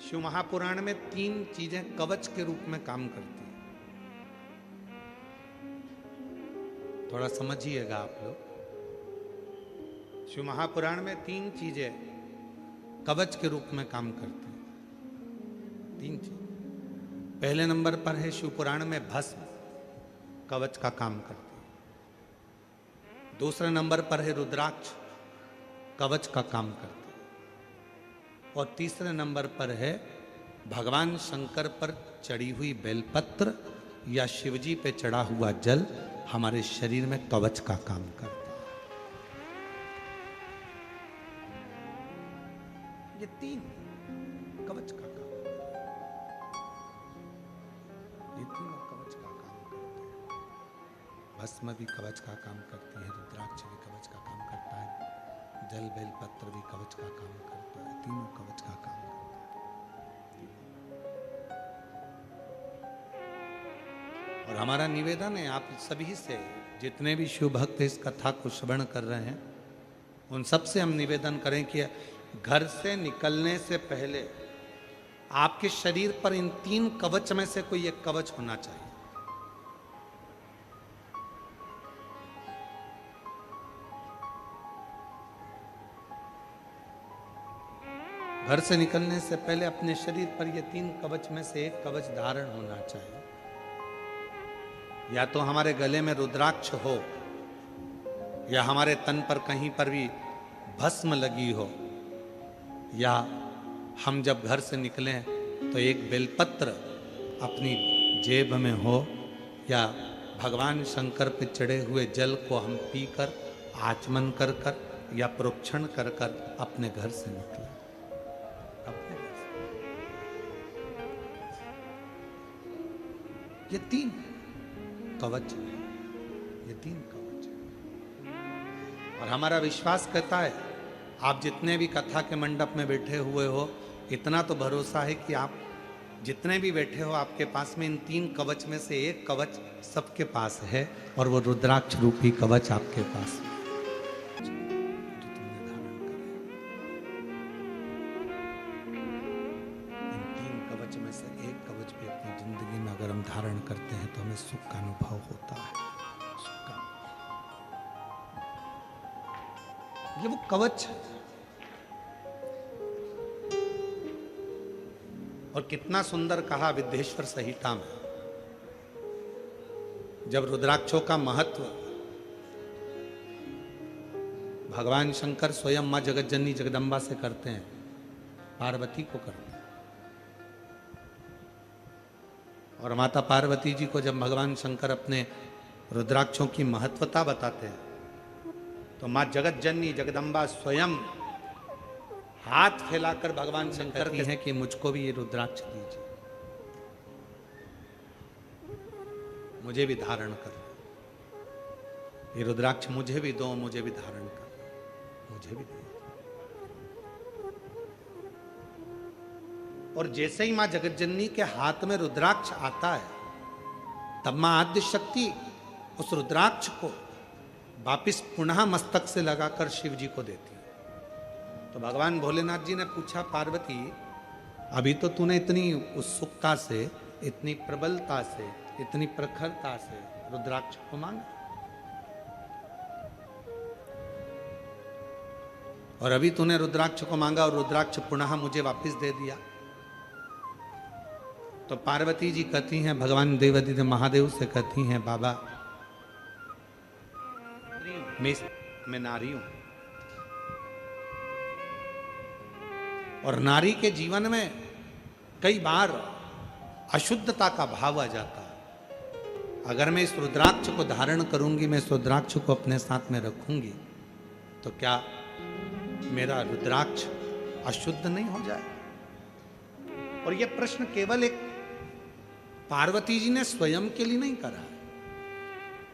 शिव महापुराण में 3 चीजें कवच के रूप में काम करती हैं। थोड़ा समझिएगा आप लोग। शिव महापुराण में 3 चीजें कवच के रूप में काम करती हैं। 3 चीज। पहले नंबर पर है शिव पुराण में भस्म, कवच का काम करती है। दूसरे नंबर पर है रुद्राक्ष, कवच का काम करती है। और तीसरे नंबर पर है भगवान शंकर पर चढ़ी हुई बेलपत्र या शिवजी पे चढ़ा हुआ जल हमारे शरीर में कवच का काम करता है। ये 3 कवच का काम करते हैं। ये तीनों कवच का काम करते हैं। भस्म भी कवच का काम करती है, रुद्राक्ष भी कवच का काम करता है, जल बेलपत्र भी कवच का काम करता है। तीनों कवच का काम करता है। और हमारा निवेदन है आप सभी से, जितने भी शिव भक्त इस कथा को श्रवण कर रहे हैं, उन सब से हम निवेदन करें कि घर से निकलने से पहले आपके शरीर पर इन 3 कवच में से कोई एक कवच होना चाहिए। घर से निकलने से पहले अपने शरीर पर ये 3 कवच में से एक कवच धारण होना चाहिए। या तो हमारे गले में रुद्राक्ष हो, या हमारे तन पर कहीं पर भी भस्म लगी हो, या हम जब घर से निकलें तो एक बेलपत्र अपनी जेब में हो, या भगवान शंकर पे चढ़े हुए जल को हम पीकर आचमन कर कर या प्रोक्षण कर कर अपने घर से निकलें। अपने घर से। ये 3 कवच है, ये 3 कवच है। और हमारा विश्वास कहता है, आप जितने भी कथा के मंडप में बैठे हुए हो, इतना तो भरोसा है कि आप जितने भी बैठे हो, आपके पास में इन 3 कवच में से एक कवच सबके पास है, और वो रुद्राक्ष रूपी कवच आपके पास है। धारण करते हैं तो हमें सुख का अनुभव होता है। सुख का, ये वो कवच है। और कितना सुंदर कहा विद्येश्वर संहिता में, जब रुद्राक्षों का महत्व भगवान शंकर स्वयं मां जगतजननी जगदम्बा से करते हैं, पार्वती को करते हैं। और माता पार्वती जी को जब भगवान शंकर अपने रुद्राक्षों की महत्वता बताते हैं, तो मां जगतजननी जगदम्बा स्वयं हाथ फैलाकर भगवान शंकर कहते हैं कि मुझको भी ये रुद्राक्ष दीजिए, मुझे भी धारण कर, ये रुद्राक्ष मुझे भी दो, मुझे भी धारण कर, मुझे भी दो। और जैसे ही मां जगतजननी के हाथ में रुद्राक्ष आता है, तब मां आद्य शक्ति उस रुद्राक्ष को वापिस पुनः मस्तक से लगाकर शिव जी को देती है। तो भगवान भोलेनाथ जी ने पूछा, पार्वती अभी तो तूने इतनी उत्सुकता से, इतनी प्रबलता से, इतनी प्रखरता से रुद्राक्ष को मांगा, और अभी तूने रुद्राक्ष को मांगा और रुद्राक्ष पुनः मुझे वापिस दे दिया। तो पार्वती जी कहती हैं, भगवान देवादिदेव महादेव से कहती हैं, बाबा मैं नारी हूं, और नारी के जीवन में कई बार अशुद्धता का भाव आ जाता है। अगर मैं इस रुद्राक्ष को धारण करूंगी, मैं इस रुद्राक्ष को अपने साथ में रखूंगी, तो क्या मेरा रुद्राक्ष अशुद्ध नहीं हो जाए? और यह प्रश्न केवल एक पार्वती जी ने स्वयं के लिए नहीं करा है।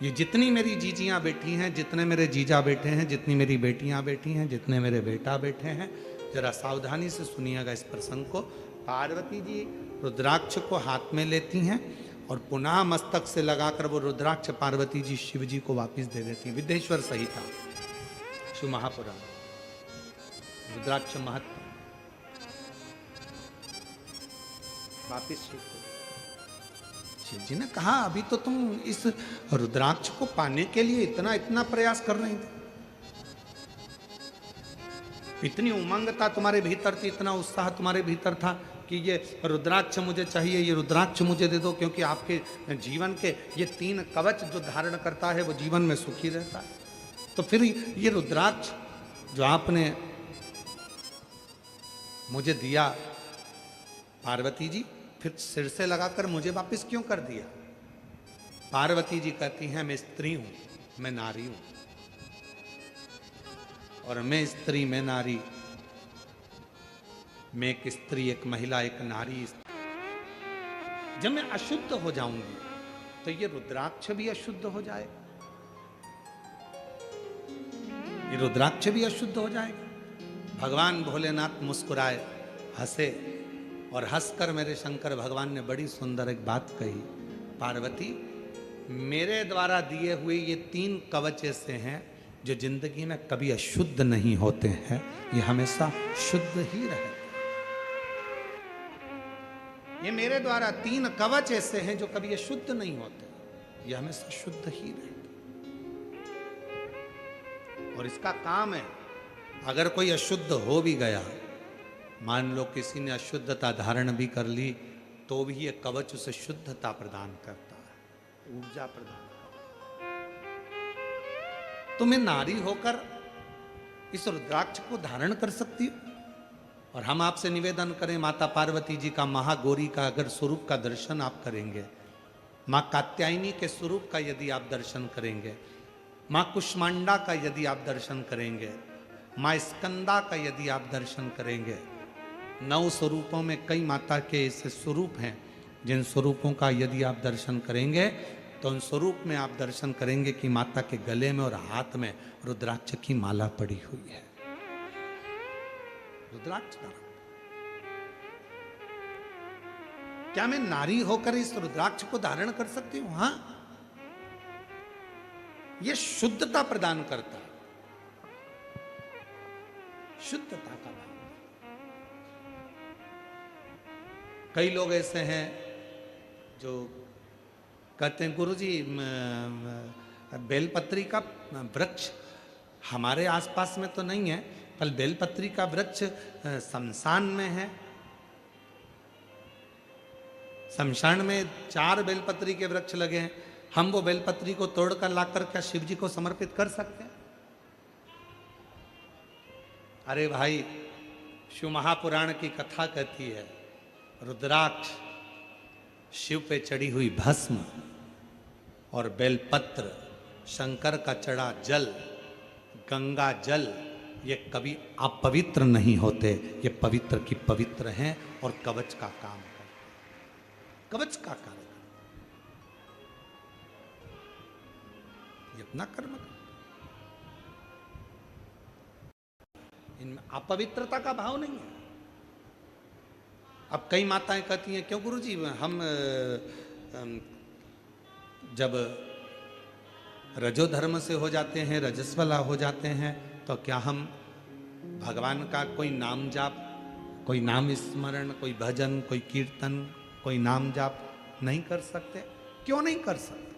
ये जितनी मेरी जीजियां बैठी हैं, जितने मेरे जीजा बैठे हैं, जितनी मेरी बेटियां बैठी हैं, जितने मेरे बेटा बैठे हैं, जरा सावधानी से सुनिएगा इस प्रसंग को। पार्वती जी रुद्राक्ष को हाथ में लेती हैं और पुनः मस्तक से लगाकर वो रुद्राक्ष पार्वती जी शिव जी को वापिस दे देती हैं। विद्येश्वर संहिता, शिव महापुराण, रुद्राक्ष महत्व। वापिस शिव को। शिव जी ने कहा अभी तो तुम इस रुद्राक्ष को पाने के लिए इतना इतना प्रयास कर रही थी, इतनी उमंगता तुम्हारे भीतर थी, इतना उत्साह तुम्हारे भीतर था कि ये रुद्राक्ष मुझे चाहिए, ये रुद्राक्ष मुझे दे दो, क्योंकि आपके जीवन के ये 3 कवच जो धारण करता है वो जीवन में सुखी रहता है। तो फिर ये रुद्राक्ष जो आपने मुझे दिया पार्वती जी, फिर सिर से लगाकर मुझे वापस क्यों कर दिया? पार्वती जी कहती हैं मैं स्त्री हूं, मैं नारी हूं, और मैं स्त्री, मैं नारी, मैं एक स्त्री, एक महिला, एक नारी, जब मैं अशुद्ध हो जाऊंगी तो ये रुद्राक्ष भी अशुद्ध हो जाएगा, ये रुद्राक्ष भी अशुद्ध हो जाएगा। भगवान भोलेनाथ मुस्कुराए, हंसे, और हंसकर मेरे शंकर भगवान ने बड़ी सुंदर एक बात कही, पार्वती मेरे द्वारा दिए हुए ये 3 कवच ऐसे हैं जो जिंदगी में कभी अशुद्ध नहीं होते हैं, ये हमेशा शुद्ध ही रहते। ये मेरे द्वारा 3 कवच ऐसे हैं जो कभी अशुद्ध नहीं होते, ये हमेशा शुद्ध ही रहते। और इसका काम है, अगर कोई अशुद्ध हो भी गया, मान लो किसी ने अशुद्धता धारण भी कर ली, तो भी ये कवच उसे शुद्धता प्रदान करता है, ऊर्जा प्रदान करता है। तो मैं नारी होकर इस रुद्राक्ष को धारण कर सकती हूं। और हम आपसे निवेदन करें, माता पार्वती जी का, महागौरी का अगर स्वरूप का दर्शन आप करेंगे, मां कात्यायनी के स्वरूप का यदि आप दर्शन करेंगे, मां कुष्मांडा का यदि आप दर्शन करेंगे, मां स्कंदा का यदि आप दर्शन करेंगे, 9 स्वरूपों में कई माता के ऐसे स्वरूप हैं जिन स्वरूपों का यदि आप दर्शन करेंगे तो उन स्वरूप में आप दर्शन करेंगे कि माता के गले में और हाथ में रुद्राक्ष की माला पड़ी हुई है। रुद्राक्ष धारण, क्या मैं नारी होकर इस रुद्राक्ष को धारण कर सकती हूं? हां, यह शुद्धता प्रदान करता है, शुद्धता का भाव। कई लोग ऐसे हैं जो कहते हैं गुरुजी बेलपत्री का वृक्ष हमारे आसपास में तो नहीं है, पर बेलपत्री का वृक्ष शमशान में है, शमशान में 4 बेलपत्री के वृक्ष लगे हैं, हम वो बेलपत्री को तोड़कर लाकर क्या शिव जी को समर्पित कर सकते हैं? अरे भाई, शिव महापुराण की कथा कहती है, रुद्राक्ष, शिव पे चढ़ी हुई भस्म और बेलपत्र, शंकर का चढ़ा जल, गंगा जल, ये कभी अपवित्र नहीं होते, ये पवित्र की पवित्र हैं और कवच का काम करते हैं, कवच का कार्य, ये अपना कर्म करते, इनमें अपवित्रता का भाव नहीं है। अब कई माताएं कहती हैं, क्यों गुरुजी हम जब रजोधर्म से हो जाते हैं, रजस्वला हो जाते हैं, तो क्या हम भगवान का कोई नाम जाप, कोई नाम स्मरण, कोई भजन, कोई कीर्तन, कोई नाम जाप नहीं कर सकते? क्यों नहीं कर सकते?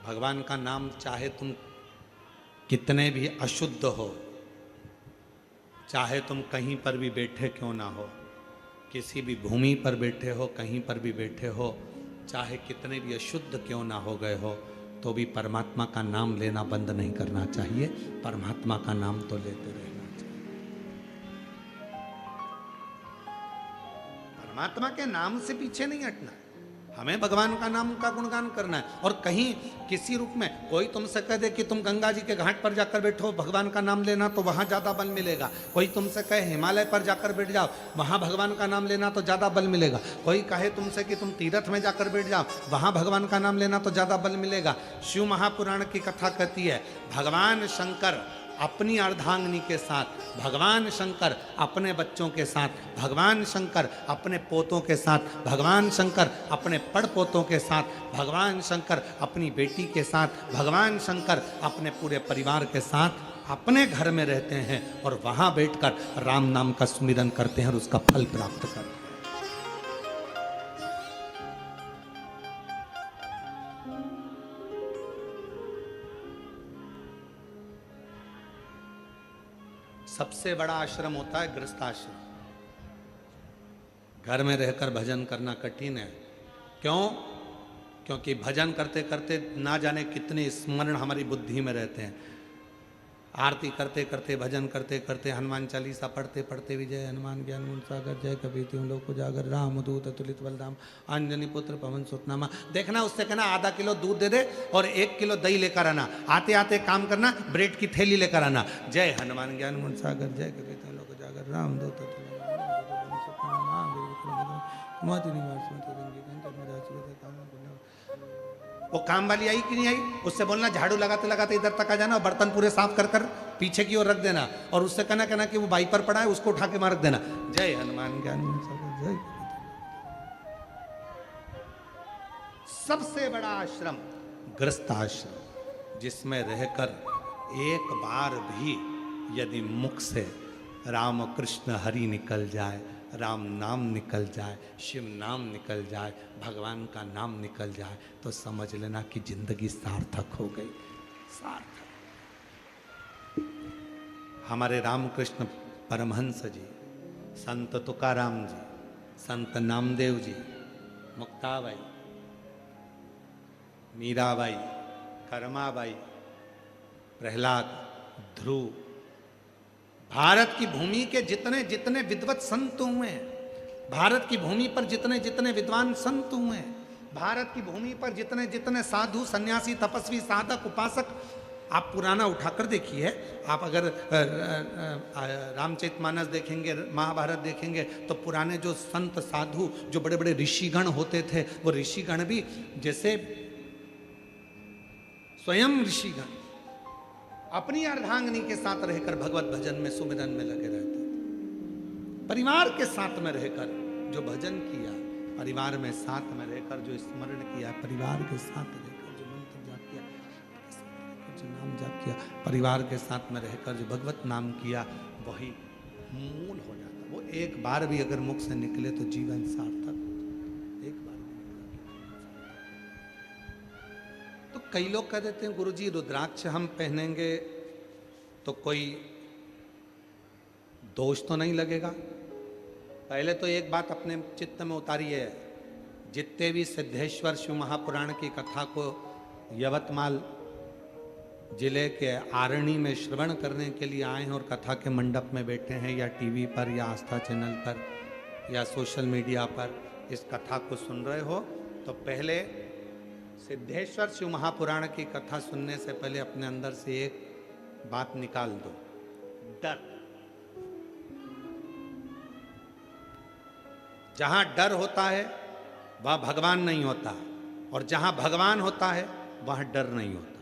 भगवान का नाम चाहे तुम कितने भी अशुद्ध हो, चाहे तुम कहीं पर भी बैठे क्यों ना हो, किसी भी भूमि पर बैठे हो, कहीं पर भी बैठे हो, चाहे कितने भी अशुद्ध क्यों ना हो गए हो, तो भी परमात्मा का नाम लेना बंद नहीं करना चाहिए, परमात्मा का नाम तो लेते रहना चाहिए। परमात्मा के नाम से पीछे नहीं हटना है, हमें भगवान का नाम का गुणगान करना है। और कहीं किसी रूप में कोई तुमसे कह दे कि तुम गंगा जी के घाट पर जाकर बैठो, भगवान का नाम लेना तो वहां ज्यादा बल मिलेगा, कोई तुमसे कहे हिमालय पर जाकर बैठ जाओ, वहां भगवान का नाम लेना तो ज्यादा बल मिलेगा, कोई कहे तुमसे कि तुम तीर्थ में जाकर बैठ जाओ, वहां भगवान का नाम लेना तो ज्यादा बल मिलेगा। शिव महापुराण की कथा कहती है, भगवान शंकर अपनी अर्धांगिनी के साथ, भगवान शंकर अपने बच्चों के साथ, भगवान शंकर अपने पोतों के साथ, भगवान शंकर अपने पड़पोतों के साथ, भगवान शंकर अपनी बेटी के साथ, भगवान शंकर अपने पूरे परिवार के साथ अपने घर में रहते हैं और वहां बैठकर राम नाम का सुमिरन करते हैं और उसका फल प्राप्त करते हैं। सबसे बड़ा आश्रम होता है गृहस्थ आश्रम। घर में रहकर भजन करना कठिन है। क्यों? क्योंकि भजन करते करते ना जाने कितने स्मरण हमारी बुद्धि में रहते हैं। आरती करते करते, भजन करते करते, हनुमान चालीसा पढ़ते पढ़ते भी जय हनुमान ज्ञान गुण सागर, जय कबीर तिहुँ लोक उजागर, राम दूत अतुलित बलधाम, अंजनी पुत्र पवन सुतनामा। देखना, उससे कहना आधा किलो दूध दे दे और 1 किलो दही लेकर आना। आते आते काम करना, ब्रेड की थैली लेकर आना। जय हनुमान ज्ञान गुण सागर, जय कबीर तिहुँ लोक उजागर, राम दूत अतुलित वो काम वाली आई कि नहीं आई, उससे बोलना झाड़ू लगाते लगाते इधर तक आ जाना और बर्तन पूरे साफ कर कर पीछे की ओर रख देना और उससे कहना कि वो वाइपर पड़ा है उसको उठा के मार देना। जय हनुमान ज्ञान जय। सबसे बड़ा आश्रम गृहस्थ आश्रम, जिसमें रहकर एक बार भी यदि मुख से राम कृष्ण हरि निकल जाए, राम नाम निकल जाए, शिव नाम निकल जाए, भगवान का नाम निकल जाए, तो समझ लेना कि जिंदगी सार्थक हो गई। सार्थक। हमारे रामकृष्ण परमहंस जी, संत तुकाराम जी, संत नामदेव जी, मुक्ताबाई, मीराबाई, कर्माबाई, प्रहलाद, ध्रुव, भारत की भूमि के जितने जितने विद्वत संत हुए हैं, भारत की भूमि पर जितने जितने विद्वान संत हुए हैं, भारत की भूमि पर जितने जितने साधु सन्यासी तपस्वी साधक उपासक, आप पुराना उठाकर देखिए। आप अगर रामचरितमानस देखेंगे, महाभारत देखेंगे, तो पुराने जो संत साधु, जो बड़े बड़े ऋषिगण होते थे, वो ऋषिगण भी जैसे स्वयं ऋषिगण अपनी अर्धांगिनी के साथ रहकर भगवत भजन में सुमिरन में लगे रहते थे। परिवार के साथ में रहकर जो भजन किया, परिवार में साथ में रहकर जो स्मरण किया, परिवार के साथ रहकर जो मंत्र जाप किया, जो नाम जाप किया, परिवार के साथ में रहकर जो भगवत नाम किया, वही मूल हो जाता। वो एक बार भी अगर मुख से निकले तो जीवन सार्थक। एक बार तो कई लोग कह देते हैं गुरुजी रुद्राक्ष हम पहनेंगे तो कोई दोष तो नहीं लगेगा। पहले तो एक बात अपने चित्त में उतारिए, जितने भी सिद्धेश्वर शिव महापुराण की कथा को यवतमाल जिले के आरणी में श्रवण करने के लिए आए हैं और कथा के मंडप में बैठे हैं, या टीवी पर या आस्था चैनल पर या सोशल मीडिया पर इस कथा को सुन रहे हो, तो पहले सिद्धेश्वर शिव महापुराण की कथा सुनने से पहले अपने अंदर से एक बात निकाल दो, डर। जहां डर होता है वहां भगवान नहीं होता, और जहां भगवान होता है वहां डर नहीं होता।